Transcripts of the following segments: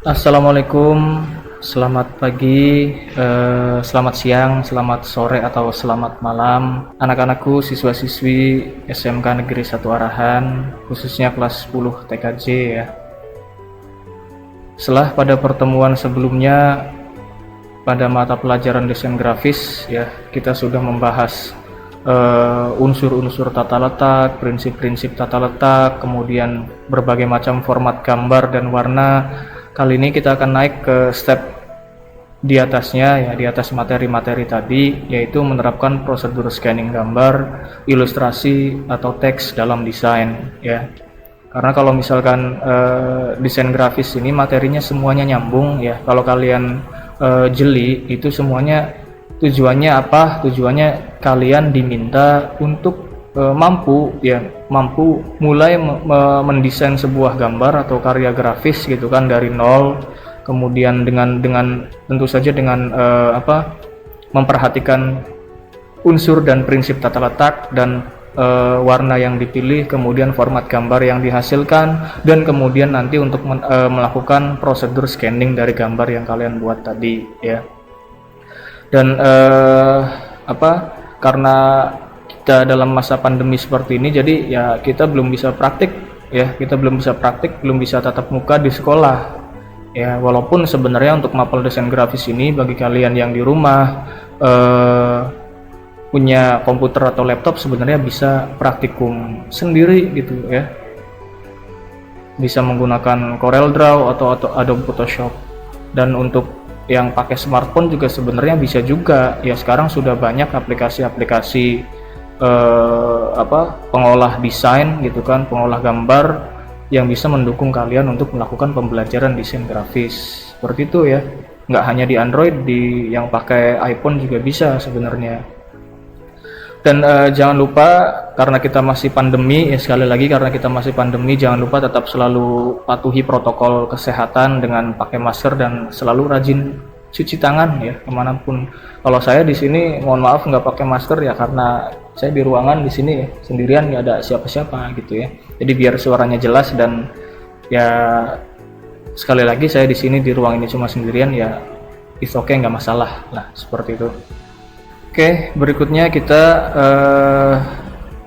Assalamualaikum, selamat pagi, selamat siang, selamat sore, atau selamat malam anak-anakku, siswa-siswi SMK Negeri 1 Arahan, khususnya kelas 10 TKJ ya. Setelah pada pertemuan sebelumnya pada mata pelajaran desain grafis ya, kita sudah membahas unsur-unsur tata letak, prinsip-prinsip tata letak, kemudian berbagai macam format gambar dan warna. Kali ini kita akan naik ke step di atasnya ya, di atas materi-materi tadi, yaitu menerapkan prosedur scanning gambar, ilustrasi atau teks dalam desain ya. Karena kalau misalkan desain grafis ini materinya semuanya nyambung ya. Kalau kalian jeli itu semuanya tujuannya apa? Tujuannya kalian diminta untuk mampu mulai mendesain sebuah gambar atau karya grafis gitu kan dari nol, kemudian dengan tentu saja dengan memperhatikan unsur dan prinsip tata letak dan warna yang dipilih, kemudian format gambar yang dihasilkan, dan kemudian nanti untuk melakukan prosedur scanning dari gambar yang kalian buat tadi ya. Dan karena kita dalam masa pandemi seperti ini, jadi ya kita belum bisa praktik ya, belum bisa tatap muka di sekolah ya. Walaupun sebenarnya untuk mapel desain grafis ini bagi kalian yang di rumah punya komputer atau laptop, sebenarnya bisa praktikum sendiri gitu ya, bisa menggunakan CorelDRAW atau Adobe Photoshop. Dan untuk yang pakai smartphone juga sebenarnya bisa juga ya. Sekarang sudah banyak aplikasi-aplikasi pengolah desain gitu kan, pengolah gambar yang bisa mendukung kalian untuk melakukan pembelajaran desain grafis seperti itu ya. Nggak hanya di Android, di yang pakai iPhone juga bisa sebenarnya. Dan jangan lupa, karena kita masih pandemi ya, sekali lagi karena kita masih pandemi, jangan lupa tetap selalu patuhi protokol kesehatan dengan pakai masker dan selalu rajin cuci tangan ya kemanapun. Kalau saya di sini mohon maaf nggak pakai masker ya, karena saya di ruangan di sini ya, sendirian, nggak ada siapa-siapa gitu ya. Jadi biar suaranya jelas, dan ya sekali lagi saya di sini di ruang ini cuma sendirian ya, it's okay, nggak masalah lah, seperti itu. Oke, berikutnya kita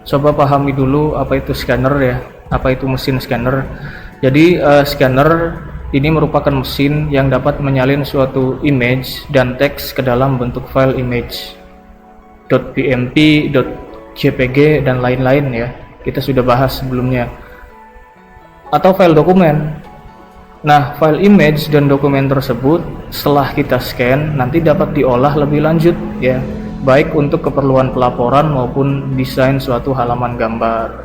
coba pahami dulu apa itu scanner ya, apa itu mesin scanner. Jadi scanner ini merupakan mesin yang dapat menyalin suatu image dan teks ke dalam bentuk file image .bmp, .jpg, dan lain-lain ya. Kita sudah bahas sebelumnya. Atau file dokumen. Nah, file image dan dokumen tersebut setelah kita scan nanti dapat diolah lebih lanjut ya, baik untuk keperluan pelaporan maupun desain suatu halaman gambar.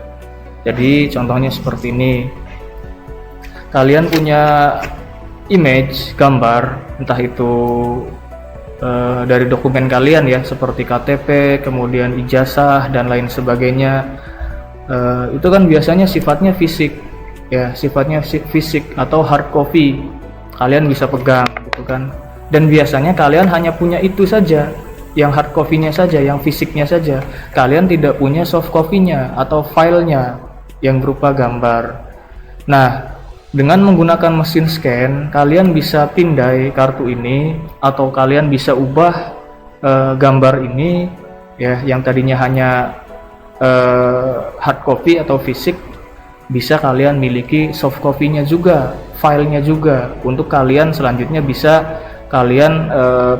Jadi contohnya seperti ini. Kalian punya image gambar, entah itu dari dokumen kalian ya, seperti KTP, kemudian ijazah dan lain sebagainya. Itu kan biasanya sifatnya fisik ya, atau hard copy. Kalian bisa pegang gitu kan. Dan biasanya kalian hanya punya itu saja, yang hard copy-nya saja, yang fisiknya saja. Kalian tidak punya soft copy-nya atau filenya yang berupa gambar. Nah, dengan menggunakan mesin scan, kalian bisa pindai kartu ini, atau kalian bisa ubah gambar ini ya, yang tadinya hanya hard copy atau fisik, bisa kalian miliki soft copy-nya juga, filenya juga, untuk kalian selanjutnya bisa kalian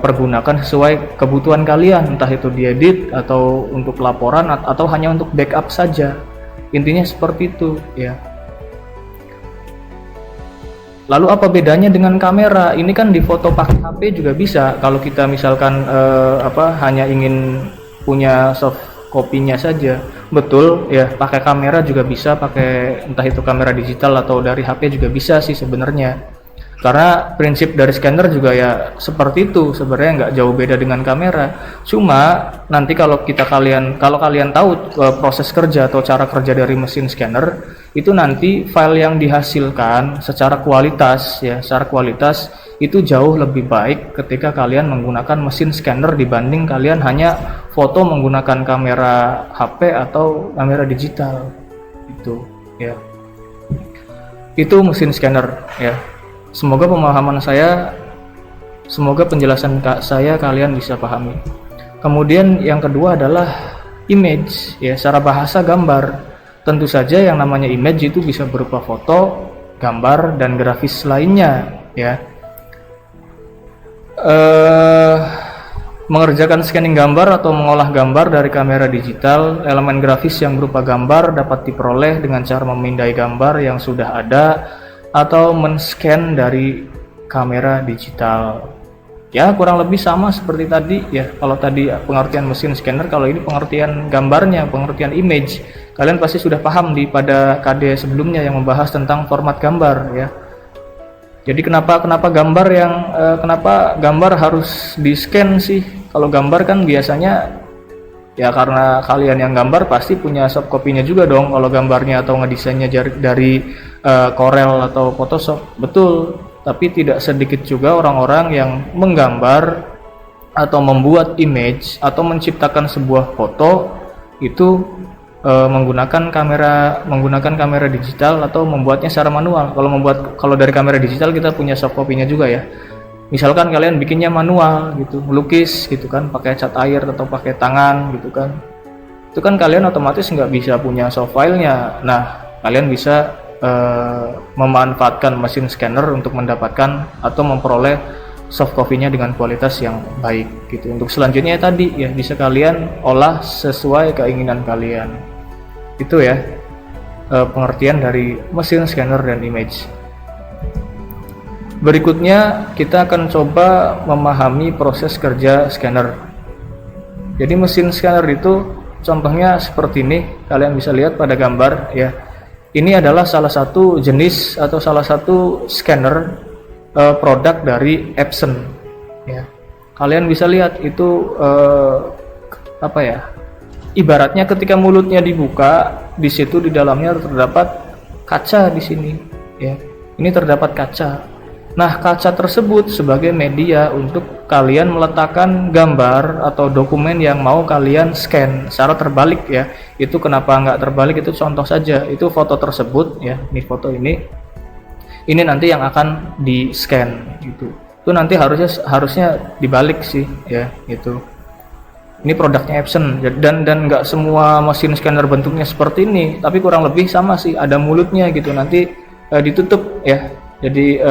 pergunakan sesuai kebutuhan kalian, entah itu diedit atau untuk laporan atau hanya untuk backup saja. Intinya seperti itu ya. Lalu apa bedanya dengan kamera? Ini kan difoto pakai HP juga bisa. Kalau kita misalkan hanya ingin punya soft copy-nya saja. Betul ya, pakai kamera juga bisa, pakai entah itu kamera digital atau dari HP juga bisa sih sebenarnya. Karena prinsip dari scanner juga ya seperti itu, sebenarnya nggak jauh beda dengan kamera. Cuma nanti kalau kalian tahu proses kerja atau cara kerja dari mesin scanner, itu nanti file yang dihasilkan secara kualitas itu jauh lebih baik ketika kalian menggunakan mesin scanner dibanding kalian hanya foto menggunakan kamera HP atau kamera digital. Itu ya. Itu mesin scanner ya. Semoga semoga penjelasan saya kalian bisa pahami. Kemudian yang kedua adalah image, ya, secara bahasa gambar. Tentu saja yang namanya image itu bisa berupa foto, gambar, dan grafis lainnya, ya. Mengerjakan scanning gambar atau mengolah gambar dari kamera digital, elemen grafis yang berupa gambar dapat diperoleh dengan cara memindai gambar yang sudah ada atau men-scan dari kamera digital. Ya, kurang lebih sama seperti tadi, ya. Kalau tadi pengertian mesin scanner, kalau ini pengertian gambarnya, pengertian image. Kalian pasti sudah paham pada KD sebelumnya yang membahas tentang format gambar, ya. Jadi kenapa gambar harus di-scan sih? Kalau gambar kan biasanya, ya, karena kalian yang gambar pasti punya soft copy-nya juga dong. Kalau gambarnya atau ngedesainnya dari Corel atau Photoshop, betul. Tapi tidak sedikit juga orang-orang yang menggambar atau membuat image atau menciptakan sebuah foto itu menggunakan kamera digital atau membuatnya secara manual. Kalau dari kamera digital kita punya soft copy-nya juga, ya. Misalkan kalian bikinnya manual gitu, melukis gitu kan, pakai cat air atau pakai tangan gitu kan. Itu kan kalian otomatis nggak bisa punya soft file-nya. Nah, kalian bisa memanfaatkan mesin scanner untuk mendapatkan atau memperoleh soft copy-nya dengan kualitas yang baik gitu. Untuk selanjutnya tadi, ya, bisa kalian olah sesuai keinginan kalian. Itu, ya, pengertian dari mesin scanner dan image. Berikutnya kita akan coba memahami proses kerja scanner. Jadi mesin scanner itu contohnya seperti ini, kalian bisa lihat pada gambar, ya. Ini adalah salah satu jenis atau salah satu scanner produk dari Epson, ya. Kalian bisa lihat itu apa ya? Ibaratnya ketika mulutnya dibuka, di situ di dalamnya terdapat kaca di sini, ya. Ini terdapat kaca. Nah, kaca tersebut sebagai media untuk kalian meletakkan gambar atau dokumen yang mau kalian scan secara terbalik, ya. Itu kenapa nggak terbalik, itu contoh saja. Itu foto tersebut, ya. Ini foto ini nanti yang akan di scan gitu. Itu nanti harusnya dibalik sih, ya, gitu. Ini produknya Epson, dan nggak semua mesin scanner bentuknya seperti ini, tapi kurang lebih sama sih, ada mulutnya gitu, nanti ditutup, ya. Jadi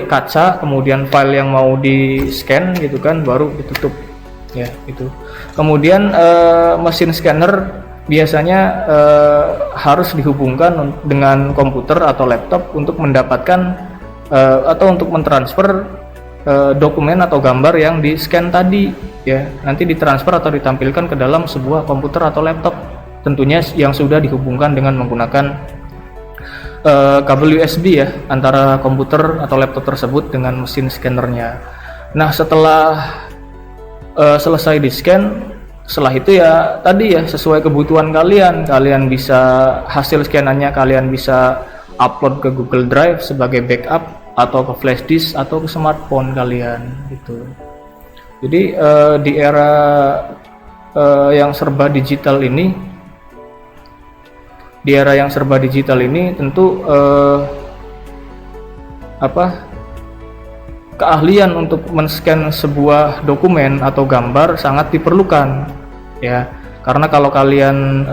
kaca, kemudian file yang mau di scan gitu kan, baru ditutup, ya, itu. Kemudian mesin scanner biasanya harus dihubungkan dengan komputer atau laptop untuk mendapatkan atau untuk mentransfer dokumen atau gambar yang di scan tadi, ya. Nanti ditransfer atau ditampilkan ke dalam sebuah komputer atau laptop, tentunya yang sudah dihubungkan dengan menggunakan kabel USB, ya, antara komputer atau laptop tersebut dengan mesin scannernya. Nah, setelah selesai di scan, setelah itu, ya, tadi, ya, sesuai kebutuhan kalian bisa hasil scanannya kalian bisa upload ke Google Drive sebagai backup atau ke flash disk atau ke smartphone kalian gitu. Jadi di era yang serba digital ini, tentu keahlian untuk men-scan sebuah dokumen atau gambar sangat diperlukan, ya. Karena kalau kalian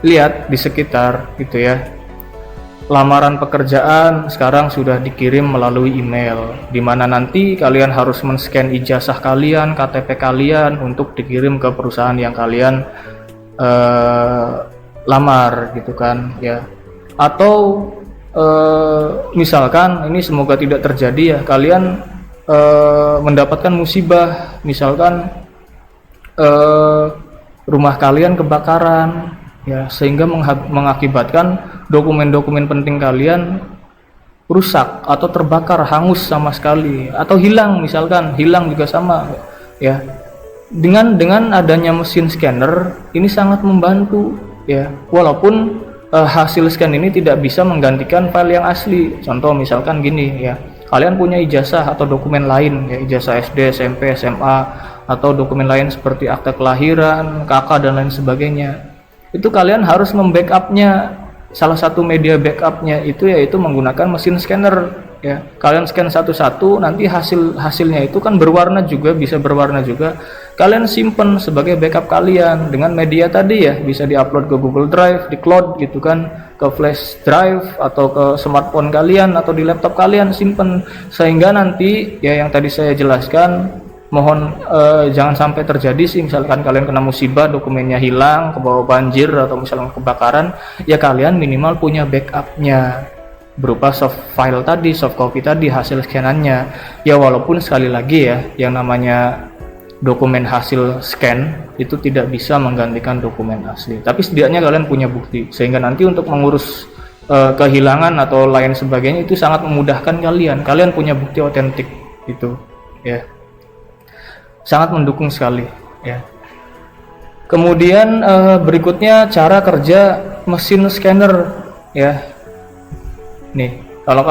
lihat di sekitar gitu, ya, lamaran pekerjaan sekarang sudah dikirim melalui email, di mana nanti kalian harus men-scan ijazah kalian, KTP kalian untuk dikirim ke perusahaan yang kalian lamar gitu kan, ya. Atau misalkan ini semoga tidak terjadi, ya, kalian mendapatkan musibah, misalkan rumah kalian kebakaran, ya, sehingga mengakibatkan dokumen-dokumen penting kalian rusak atau terbakar, hangus sama sekali, atau hilang, misalkan hilang juga sama, ya. Dengan adanya mesin scanner ini sangat membantu, ya, walaupun hasil scan ini tidak bisa menggantikan file yang asli. Contoh misalkan gini, ya, kalian punya ijazah atau dokumen lain, ya, ijazah SD, SMP, SMA, atau dokumen lain seperti akta kelahiran, KK, dan lain sebagainya. Itu kalian harus membackupnya salah satu media backupnya itu yaitu menggunakan mesin scanner ya. Kalian scan satu-satu, nanti hasilnya itu kan berwarna juga, bisa berwarna juga. Kalian simpen sebagai backup kalian dengan media tadi ya, bisa diupload ke Google Drive, di cloud gitu kan, ke flash drive atau ke smartphone kalian atau di laptop kalian simpen, sehingga nanti ya yang tadi saya jelaskan, mohon jangan sampai terjadi sih, misalkan kalian kena musibah, dokumennya hilang, kebawa banjir atau misalkan kebakaran, ya kalian minimal punya backupnya berupa soft file tadi, soft copy tadi, hasil scanannya. Ya walaupun sekali lagi ya, yang namanya dokumen hasil scan itu tidak bisa menggantikan dokumen asli, tapi setidaknya kalian punya bukti, sehingga nanti untuk mengurus kehilangan atau lain sebagainya itu sangat memudahkan kalian punya bukti otentik itu ya. Sangat mendukung sekali ya. Kemudian berikutnya cara kerja mesin scanner ya. Nih, kalau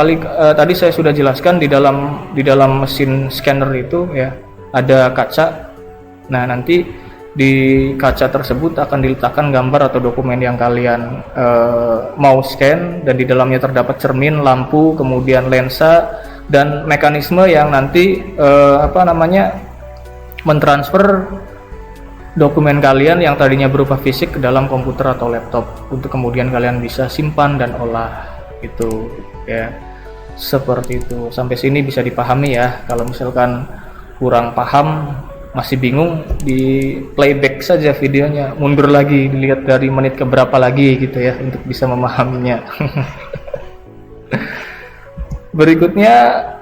tadi saya sudah jelaskan di dalam mesin scanner itu ya ada kaca. Nah, nanti di kaca tersebut akan diletakkan gambar atau dokumen yang kalian mau scan, dan di dalamnya terdapat cermin, lampu, kemudian lensa dan mekanisme yang nanti mentransfer dokumen kalian yang tadinya berupa fisik ke dalam komputer atau laptop untuk kemudian kalian bisa simpan dan olah gitu ya. Seperti itu. Sampai sini bisa dipahami ya. Kalau misalkan kurang paham, masih bingung, di playback saja videonya, mundur lagi, dilihat dari menit ke berapa lagi gitu ya untuk bisa memahaminya. Berikutnya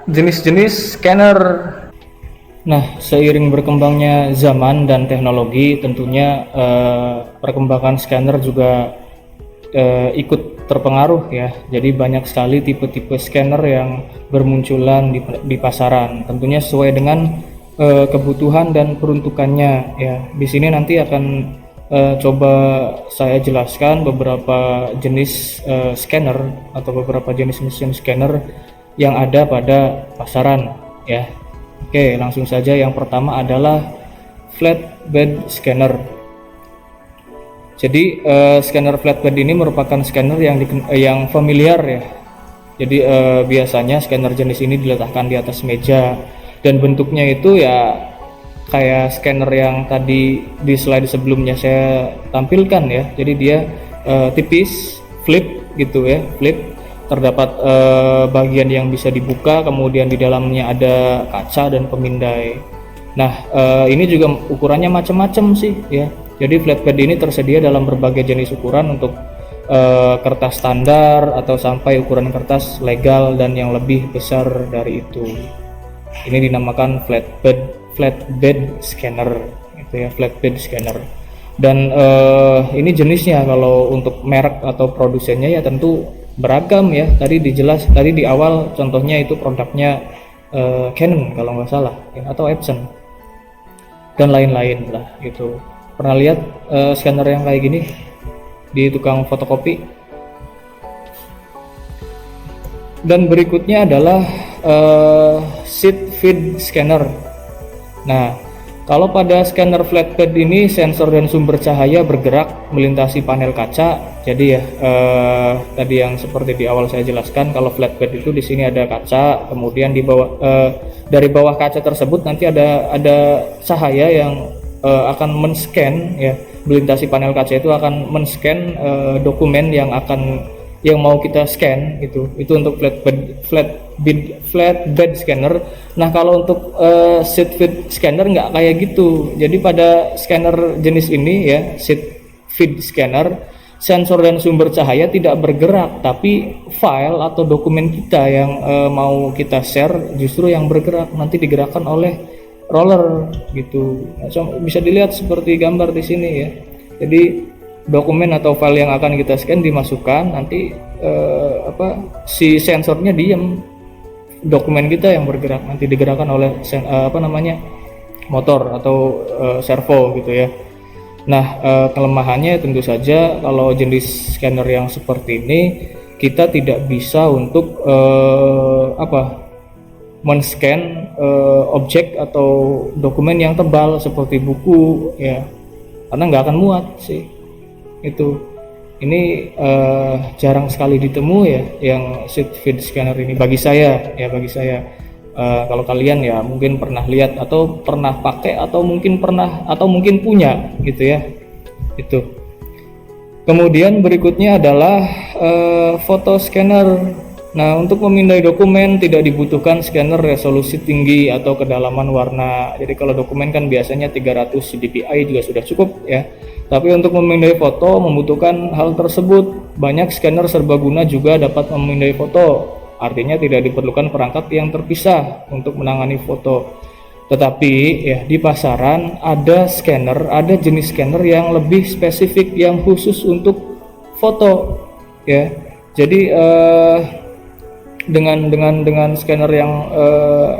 jenis-jenis scanner. Nah, seiring berkembangnya zaman dan teknologi, tentunya perkembangan scanner juga ikut terpengaruh ya. Jadi banyak sekali tipe-tipe scanner yang bermunculan di pasaran. Tentunya sesuai dengan kebutuhan dan peruntukannya ya. Di sini nanti akan coba saya jelaskan beberapa jenis scanner atau beberapa jenis mesin scanner yang ada pada pasaran ya. Oke, langsung saja. Yang pertama adalah flatbed scanner. Jadi scanner flatbed ini merupakan scanner yang familiar ya. Jadi biasanya scanner jenis ini diletakkan di atas meja, dan bentuknya itu ya kayak scanner yang tadi di slide sebelumnya saya tampilkan ya. Jadi dia tipis, flip gitu ya, flip. Terdapat bagian yang bisa dibuka, kemudian di dalamnya ada kaca dan pemindai. Nah, ini juga ukurannya macam-macam sih ya. Jadi flatbed ini tersedia dalam berbagai jenis ukuran, untuk kertas standar atau sampai ukuran kertas legal dan yang lebih besar dari itu. Ini dinamakan flatbed scanner gitu ya, flatbed scanner. Dan ini jenisnya, kalau untuk merek atau produsennya ya tentu beragam ya. Tadi di awal contohnya itu produknya Canon kalau nggak salah ya, atau Epson dan lain-lain lah gitu. Pernah lihat scanner yang kayak gini di tukang fotokopi? Dan berikutnya adalah sheet feed scanner. Nah, kalau pada scanner flatbed ini sensor dan sumber cahaya bergerak melintasi panel kaca. Jadi ya tadi yang seperti di awal saya jelaskan, kalau flatbed itu di sini ada kaca, kemudian di bawah dari bawah kaca tersebut nanti ada cahaya yang akan men-scan ya, melintasi panel kaca itu akan men-scan dokumen yang mau kita scan itu untuk flatbed scanner. Nah, kalau untuk sheet feed scanner nggak kayak gitu. Jadi pada scanner jenis ini ya, sheet feed scanner, sensor dan sumber cahaya tidak bergerak, tapi file atau dokumen kita yang mau kita share justru yang bergerak, nanti digerakkan oleh roller gitu. Bisa dilihat seperti gambar di sini ya. Jadi dokumen atau file yang akan kita scan dimasukkan, nanti si sensornya diam, dokumen kita yang bergerak nanti digerakkan oleh motor atau servo gitu ya. Nah, kelemahannya tentu saja kalau jenis scanner yang seperti ini kita tidak bisa untuk men-scan objek atau dokumen yang tebal seperti buku ya, karena nggak akan muat sih itu. Ini jarang sekali ditemu ya yang sheet feed scanner ini bagi saya ya, bagi saya. Kalau kalian ya mungkin pernah lihat atau pernah pakai atau mungkin punya gitu ya. Itu. Kemudian berikutnya adalah foto scanner. Nah, untuk memindai dokumen tidak dibutuhkan scanner resolusi tinggi atau kedalaman warna. Jadi kalau dokumen kan biasanya 300 dpi juga sudah cukup ya. Tapi untuk memindai foto membutuhkan hal tersebut. Banyak scanner serbaguna juga dapat memindai foto. Artinya tidak diperlukan perangkat yang terpisah untuk menangani foto. Tetapi ya di pasaran ada jenis scanner yang lebih spesifik yang khusus untuk foto ya. Jadi dengan scanner yang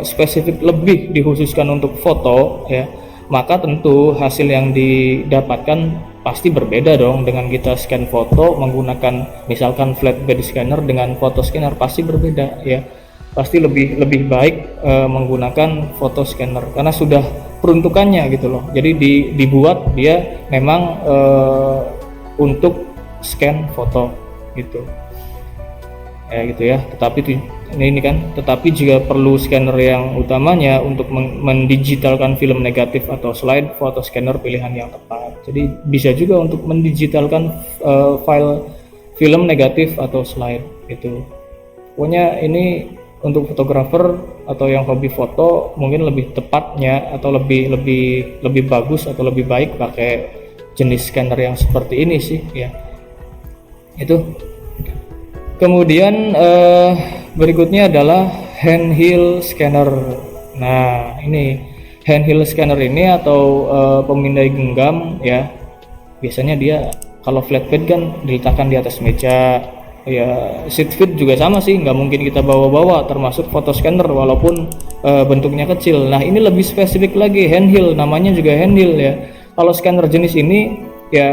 spesifik lebih dikhususkan untuk foto ya, maka tentu hasil yang didapatkan pasti berbeda dong dengan kita scan foto menggunakan misalkan flatbed scanner dengan foto scanner, pasti berbeda ya. Pasti lebih baik menggunakan foto scanner karena sudah peruntukannya gitu loh. Jadi dibuat dia memang untuk scan foto gitu. Ya gitu ya. Tetapi juga perlu scanner yang utamanya untuk mendigitalkan film negatif atau slide, foto scanner pilihan yang tepat. Jadi bisa juga untuk mendigitalkan file film negatif atau slide gitu. Pokoknya ini untuk fotografer atau yang hobi foto mungkin lebih tepatnya atau lebih bagus atau lebih baik pakai jenis scanner yang seperti ini sih ya. Itu. Kemudian berikutnya adalah handheld scanner. Nah, ini handheld scanner ini atau pemindai genggam ya. Biasanya dia kalau flatbed kan diletakkan di atas meja. Ya, sheet feed juga sama sih, nggak mungkin kita bawa-bawa, termasuk foto scanner walaupun bentuknya kecil. Nah, ini lebih spesifik lagi, handheld, namanya juga handheld ya. Kalau scanner jenis ini ya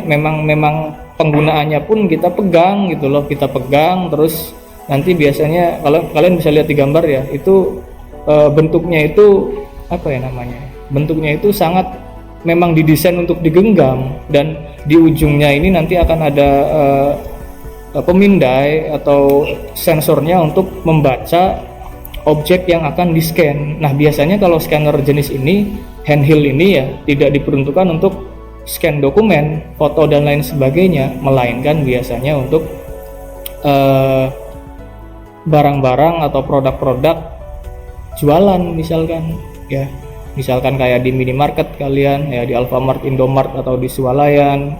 memang penggunaannya pun kita pegang gitu loh, kita pegang terus nanti biasanya kalau kalian bisa lihat di gambar ya, itu bentuknya itu bentuknya itu sangat memang didesain untuk digenggam, dan di ujungnya ini nanti akan ada pemindai atau sensornya untuk membaca objek yang akan di scan. Nah, biasanya kalau scanner jenis ini handheld ini ya tidak diperuntukkan untuk scan dokumen, foto dan lain sebagainya, melainkan biasanya untuk barang-barang atau produk-produk jualan misalkan kayak di minimarket kalian ya, di Alfamart, Indomart atau di Swalayan.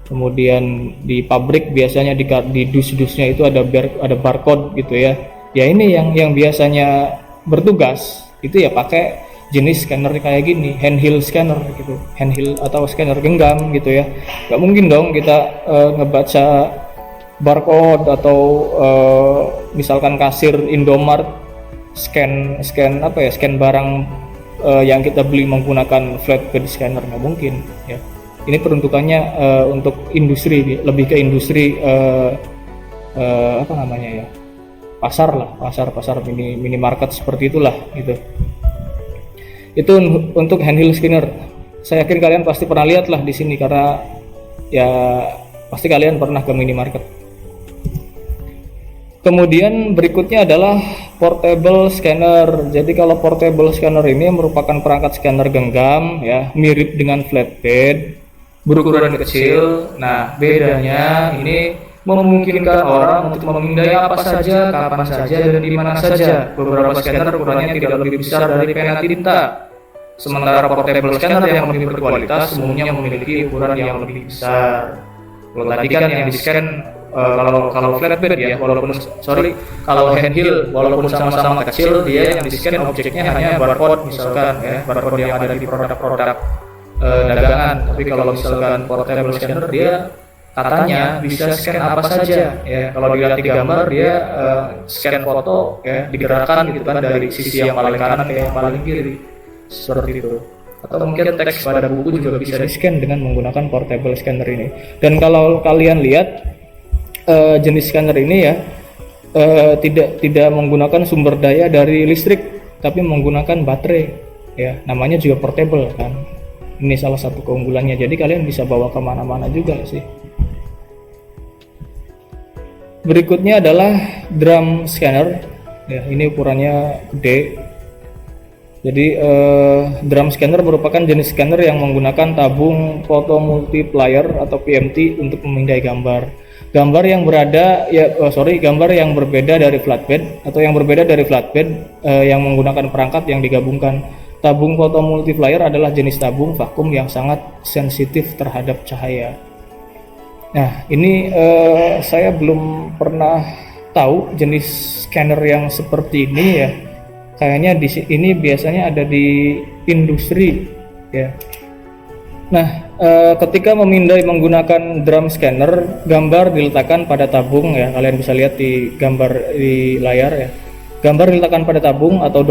Kemudian di pabrik biasanya di dus-dusnya itu ada barcode gitu ya. Ya ini yang biasanya bertugas itu ya pakai jenis scanner kayak gini, handheld scanner gitu, handheld atau scanner genggam gitu ya. Gak mungkin dong kita ngebaca barcode atau misalkan kasir Indomart scan barang yang kita beli menggunakan flatbed scanner, nggak mungkin ya. Ini peruntukannya untuk industri, lebih ke industri pasar minimarket seperti itulah gitu. Itu untuk handheld scanner. Saya yakin kalian pasti pernah lihat lah di sini karena ya pasti kalian pernah ke minimarket. Kemudian berikutnya adalah portable scanner. Jadi kalau portable scanner ini merupakan perangkat scanner genggam ya, mirip dengan flatbed, berukuran kecil. Nah, bedanya ini memungkinkan orang untuk memindai apa saja, kapan saja, dan di mana saja. Beberapa scanner ukurannya tidak lebih besar dari pena tinta. Sementara portable scanner yang lebih berkualitas umumnya memiliki ukuran yang lebih besar. Kalau tadi kan yang di-scan kalau flatbed ya, kalau handheld walaupun sama-sama kecil, dia yang di-scan objeknya hanya barcode misalkan ya, barcode yang ada di produk-produk dagangan. Tapi kalau misalkan portable scanner dia katanya bisa scan apa saja ya. Kalau dilihat di gambar dia scan foto ya, digerakkan gitu kan dari sisi yang paling kanan ke yang paling kiri seperti itu. Atau mungkin teks pada buku juga bisa di-scan dengan menggunakan portable scanner ini. Dan kalau kalian lihat jenis scanner ini ya tidak menggunakan sumber daya dari listrik, tapi menggunakan baterai ya, namanya juga portable kan. Ini salah satu keunggulannya, jadi kalian bisa bawa kemana-mana juga sih. Berikutnya adalah drum scanner ya, ini ukurannya gede. Jadi drum scanner merupakan jenis scanner yang menggunakan tabung foto multiplier atau PMT untuk memindai gambar yang berbeda dari flatbed atau yang berbeda dari flatbed yang menggunakan perangkat yang digabungkan. Tabung foto multiplier adalah jenis tabung vakum yang sangat sensitif terhadap cahaya. Nah, ini saya belum pernah tahu jenis scanner yang seperti ini ya. Kayaknya ini biasanya ada di industri ya. Nah, ketika memindai menggunakan drum scanner, gambar diletakkan pada tabung ya. Kalian bisa lihat di gambar di layar ya. Gambar diletakkan pada tabung atau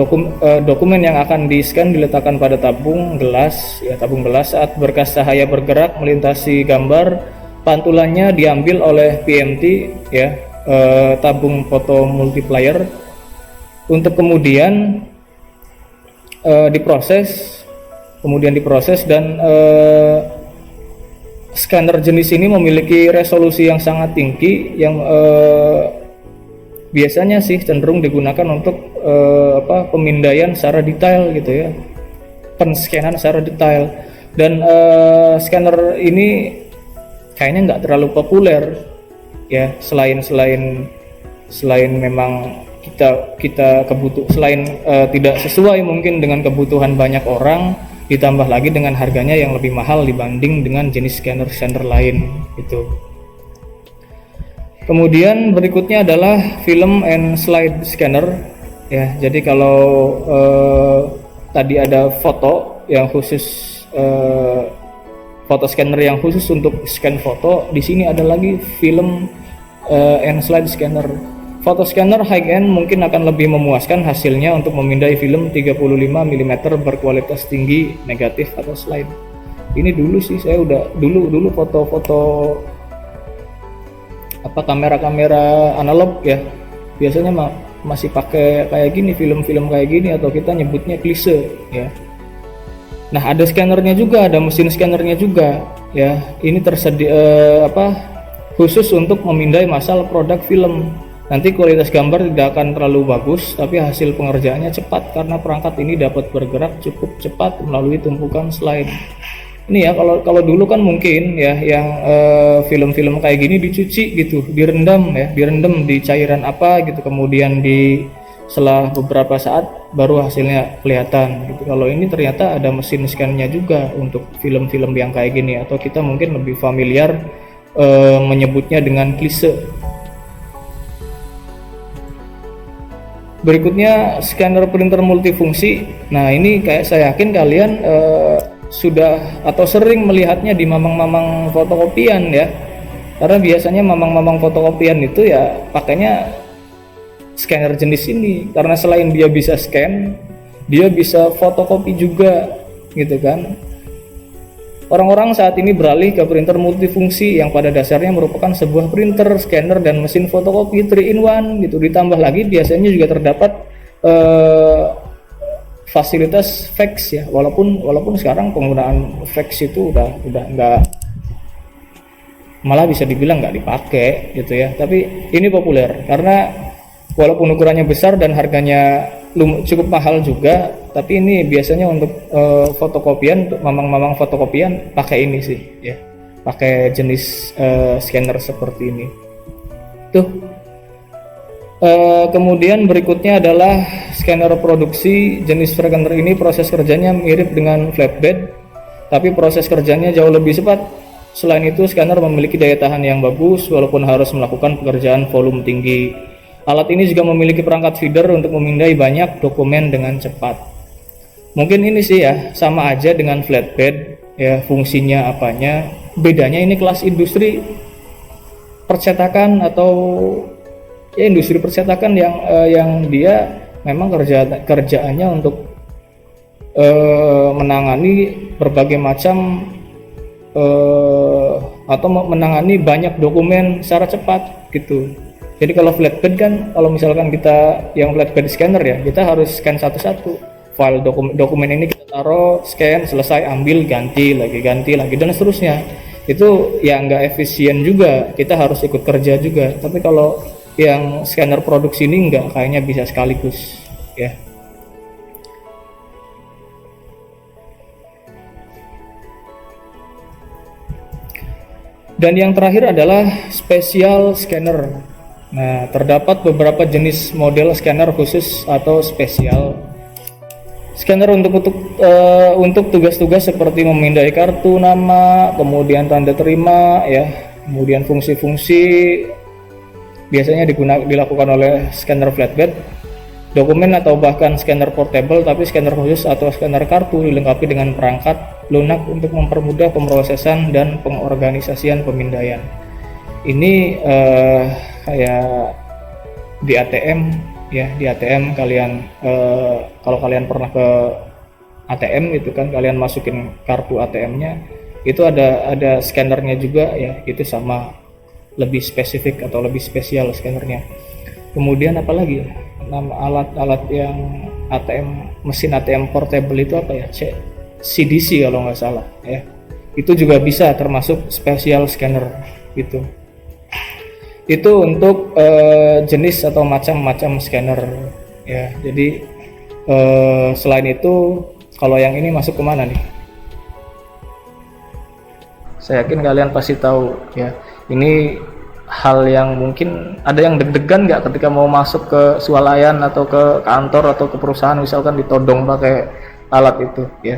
dokumen yang akan di-scan diletakkan pada tabung gelas ya. Tabung gelas saat berkas cahaya bergerak melintasi gambar, pantulannya diambil oleh PMT ya, tabung foto multiplier, untuk kemudian diproses dan scanner jenis ini memiliki resolusi yang sangat tinggi yang biasanya sih cenderung digunakan untuk pemindaian secara detail gitu ya, penscanan secara detail. Dan scanner ini kayaknya nggak terlalu populer ya, selain memang kita selain tidak sesuai mungkin dengan kebutuhan banyak orang, ditambah lagi dengan harganya yang lebih mahal dibanding dengan jenis scanner lain itu. Kemudian berikutnya adalah film and slide scanner ya. Jadi kalau tadi ada foto yang khusus, foto scanner yang khusus untuk scan foto, di sini ada lagi film and slide scanner. Foto scanner high-end mungkin akan lebih memuaskan hasilnya untuk memindai film 35 mm berkualitas tinggi, negatif atau slide. Ini dulu sih saya udah dulu foto-foto kamera analog ya. Biasanya masih pakai kayak gini, film-film kayak gini, atau kita nyebutnya klise ya. Nah, ada scannernya juga, ada mesin scannernya juga ya. Ini tersedia khusus untuk memindai massal produk film. Nanti kualitas gambar tidak akan terlalu bagus, tapi hasil pengerjaannya cepat karena perangkat ini dapat bergerak cukup cepat melalui tumpukan slide. Ini ya, kalau dulu kan mungkin ya yang film-film kayak gini dicuci gitu, direndam di cairan apa gitu, kemudian setelah beberapa saat baru hasilnya kelihatan gitu. Kalau ini ternyata ada mesin scan-nya juga untuk film-film yang kayak gini, atau kita mungkin lebih familiar menyebutnya dengan klise. Berikutnya scanner printer multifungsi. Nah, ini kayak saya yakin kalian sudah atau sering melihatnya di mamang-mamang fotokopian ya. Karena biasanya mamang-mamang fotokopian itu ya pakainya scanner jenis ini, karena selain dia bisa scan, dia bisa fotokopi juga gitu kan. Orang-orang saat ini beralih ke printer multifungsi yang pada dasarnya merupakan sebuah printer, scanner, dan mesin fotokopi 3-in-1 gitu. Ditambah lagi biasanya juga terdapat fasilitas fax ya. Walaupun sekarang penggunaan fax itu udah enggak, malah bisa dibilang nggak dipakai gitu ya. Tapi ini populer karena walaupun ukurannya besar dan harganya cukup mahal juga, tapi ini biasanya untuk fotokopian, untuk mamang-mamang fotokopian pakai ini sih ya, pakai jenis scanner seperti ini tuh. Kemudian berikutnya adalah scanner produksi. Jenis scanner ini proses kerjanya mirip dengan flatbed, tapi proses kerjanya jauh lebih cepat. Selain itu, scanner memiliki daya tahan yang bagus walaupun harus melakukan pekerjaan volume tinggi. Alat ini juga memiliki perangkat feeder untuk memindai banyak dokumen dengan cepat. Mungkin ini sih ya, sama aja dengan flatbed ya, fungsinya apanya. Bedanya ini kelas industri percetakan atau ya industri percetakan yang dia memang kerjaannya untuk menangani berbagai macam atau menangani banyak dokumen secara cepat gitu. Jadi kalau flatbed kan, kalau misalkan kita yang flatbed scanner ya, kita harus scan satu-satu. file dokumen ini kita taruh, scan, selesai, ambil, ganti lagi dan seterusnya. Itu ya nggak efisien juga, kita harus ikut kerja juga. Tapi kalau yang scanner produksi ini nggak, kayaknya bisa sekaligus ya. Dan yang terakhir adalah special scanner. Nah, terdapat beberapa jenis model scanner khusus atau spesial. Scanner untuk tugas-tugas seperti memindai kartu nama, kemudian tanda terima, ya, kemudian fungsi-fungsi biasanya dilakukan oleh scanner flatbed, dokumen atau bahkan scanner portable. Tapi scanner khusus atau scanner kartu dilengkapi dengan perangkat lunak untuk mempermudah pemrosesan dan pengorganisasian pemindaian. Ini kayak di ATM ya, di ATM kalian kalau kalian pernah ke ATM itu kan, kalian masukin kartu ATM-nya, itu ada scannernya juga ya, itu sama, lebih spesifik atau lebih spesial scannernya. Kemudian apalagi nama alat-alat yang ATM, mesin ATM portable itu apa ya, CDC kalau nggak salah ya, itu juga bisa termasuk special scanner gitu. Itu untuk jenis atau macam-macam scanner ya. Jadi selain itu, kalau yang ini masuk kemana nih? Saya yakin kalian pasti tahu ya, ini hal yang mungkin ada yang deg-degan nggak ketika mau masuk ke swalayan atau ke kantor atau ke perusahaan, misalkan ditodong pakai alat itu ya.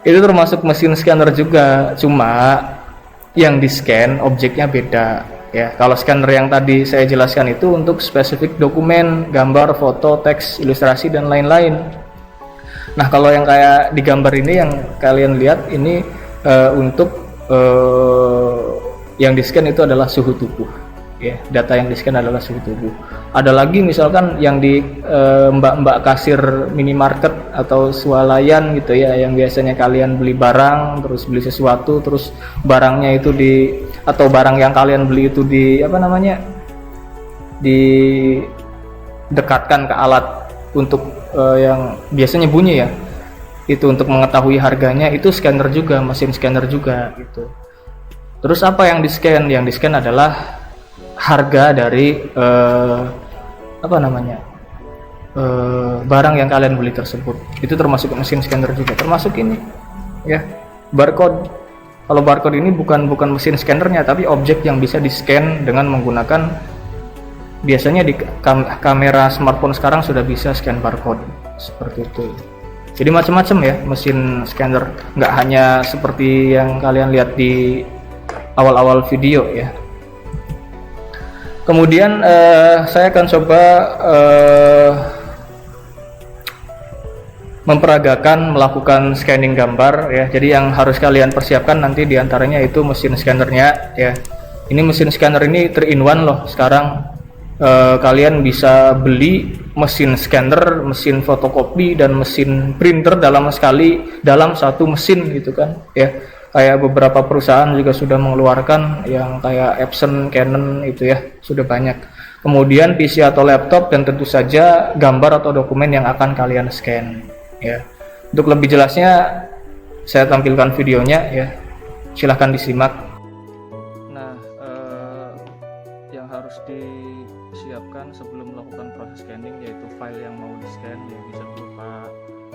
Itu termasuk mesin scanner juga, cuma yang di scan objeknya beda ya. Kalau scanner yang tadi saya jelaskan itu untuk spesifik dokumen, gambar, foto, teks, ilustrasi dan lain-lain. Nah, kalau yang kayak di gambar ini yang kalian lihat ini untuk yang di scan itu adalah suhu tubuh ya. Data yang di scan adalah suhu tubuh. Ada lagi misalkan yang di mbak-mbak kasir minimarket atau swalayan gitu ya, yang biasanya kalian beli barang, terus beli sesuatu, terus barangnya itu atau barang yang kalian beli itu didekatkan ke alat untuk yang biasanya bunyi ya, itu untuk mengetahui harganya. Itu scanner juga, mesin scanner juga gitu. Terus apa yang di scan? Yang di scan adalah harga dari barang yang kalian beli tersebut. Itu termasuk mesin scanner juga, termasuk ini ya, barcode. Kalau barcode ini bukan mesin scannernya, tapi objek yang bisa di scan dengan menggunakan, biasanya di kamera smartphone sekarang sudah bisa scan barcode seperti itu. Jadi macam-macam ya mesin scanner, nggak hanya seperti yang kalian lihat di awal-awal video ya. Kemudian saya akan coba memperagakan melakukan scanning gambar ya. Jadi yang harus kalian persiapkan nanti diantaranya itu mesin scannernya ya. Ini mesin scanner ini 3-in-1 loh sekarang. Kalian bisa beli mesin scanner, mesin fotokopi dan mesin printer dalam satu mesin gitu kan ya. Kayak beberapa perusahaan juga sudah mengeluarkan yang kayak Epson, Canon itu ya, sudah banyak. Kemudian PC atau laptop, dan tentu saja gambar atau dokumen yang akan kalian scan ya. Untuk lebih jelasnya saya tampilkan videonya ya, silahkan disimak. Nah, yang harus disiapkan sebelum melakukan proses scanning yaitu file yang mau di scan ya, bisa berupa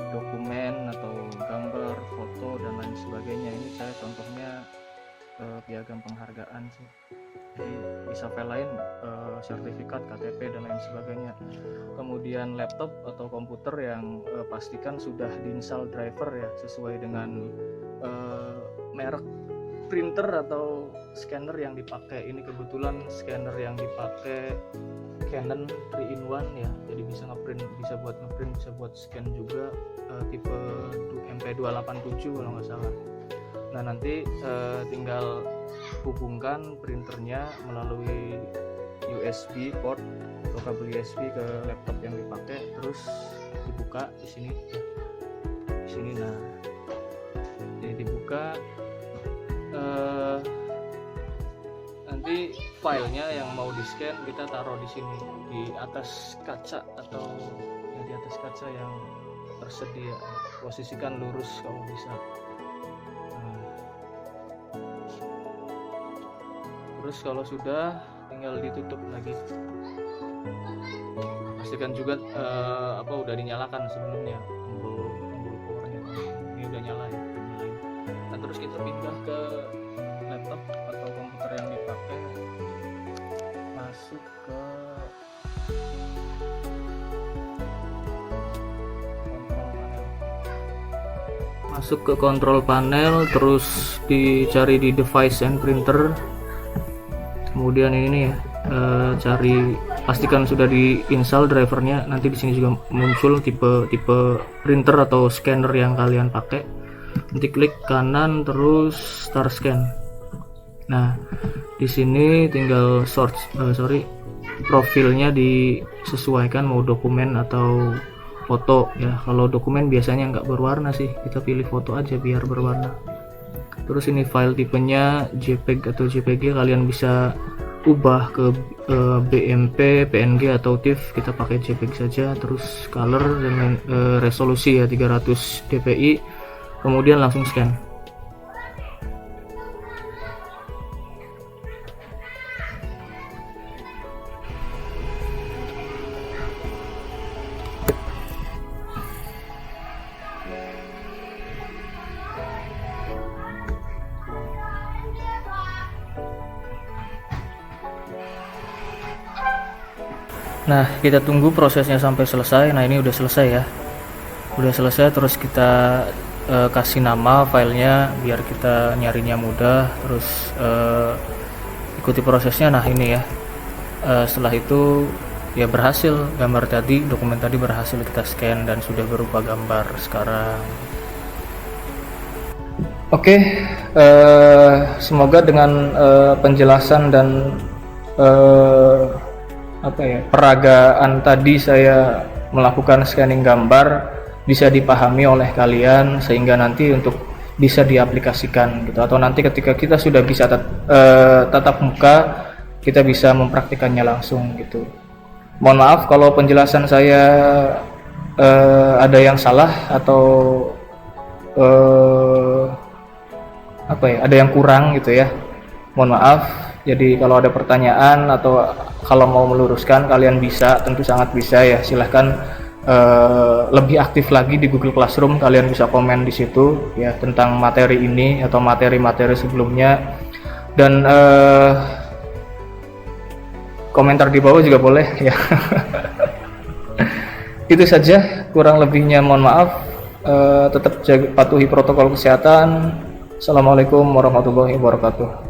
dokumen atau gambar, foto dan lain sebagainya. Ini saya contohnya piagam penghargaan sih. Jadi bisa file lain, sertifikat, KTP dan lain sebagainya. Kemudian laptop atau komputer yang pastikan sudah diinstal driver ya, sesuai dengan merek printer atau scanner yang dipakai. Ini kebetulan scanner yang dipakai Canon 3-in-1 ya, jadi bisa ngeprint, bisa buat ngeprint, bisa buat scan juga, tipe MP287 kalau nggak salah. Nah, nanti tinggal hubungkan printernya melalui USB port atau kabel USB ke laptop yang dipakai, terus dibuka di sini ya. Di sini, nah ini dibuka, nanti filenya yang mau di scan kita taruh di sini di atas kaca atau ya, di atas kaca yang tersedia. Posisikan lurus kalau bisa. Nah, terus kalau sudah, tinggal ditutup lagi. Pastikan juga udah dinyalakan sebelumnya tombol powernya. Ini udah nyala ya, nyalain. Nah, terus kita pindah ke laptop atau komputer yang dipakai, masuk ke control panel, terus dicari di device and printer, kemudian ini ya, pastikan sudah diinstal drivernya. Nanti di sini juga muncul tipe printer atau scanner yang kalian pakai. Nanti klik kanan terus start scan. Nah, di sini tinggal profilnya disesuaikan mau dokumen atau foto ya. Kalau dokumen biasanya nggak berwarna sih, kita pilih foto aja biar berwarna. Terus ini file tipenya JPEG atau JPG, kalian bisa ubah ke BMP, PNG atau TIFF, kita pakai JPEG saja. Terus color dan resolusi ya 300 dpi, kemudian langsung scan. Nah, kita tunggu prosesnya sampai selesai. Nah, ini udah selesai ya, udah selesai. Terus kita kasih nama filenya biar kita nyarinya mudah. Terus ikuti prosesnya. Nah, ini ya, setelah itu ya berhasil, gambar tadi, dokumen tadi berhasil kita scan dan sudah berupa gambar sekarang. Oke, semoga dengan penjelasan dan peragaan tadi saya melakukan scanning gambar bisa dipahami oleh kalian, sehingga nanti untuk bisa diaplikasikan gitu, atau nanti ketika kita sudah bisa tatap muka, kita bisa mempraktikannya langsung gitu. Mohon maaf kalau penjelasan saya ada yang salah atau ada yang kurang gitu ya, mohon maaf. Jadi kalau ada pertanyaan atau kalau mau meluruskan, kalian bisa, tentu sangat bisa ya. Silahkan lebih aktif lagi di Google Classroom, kalian bisa komen di situ ya tentang materi ini atau materi-materi sebelumnya, dan komentar di bawah juga boleh ya. Itu saja, kurang lebihnya mohon maaf. Tetap patuhi protokol kesehatan. Assalamualaikum warahmatullahi wabarakatuh.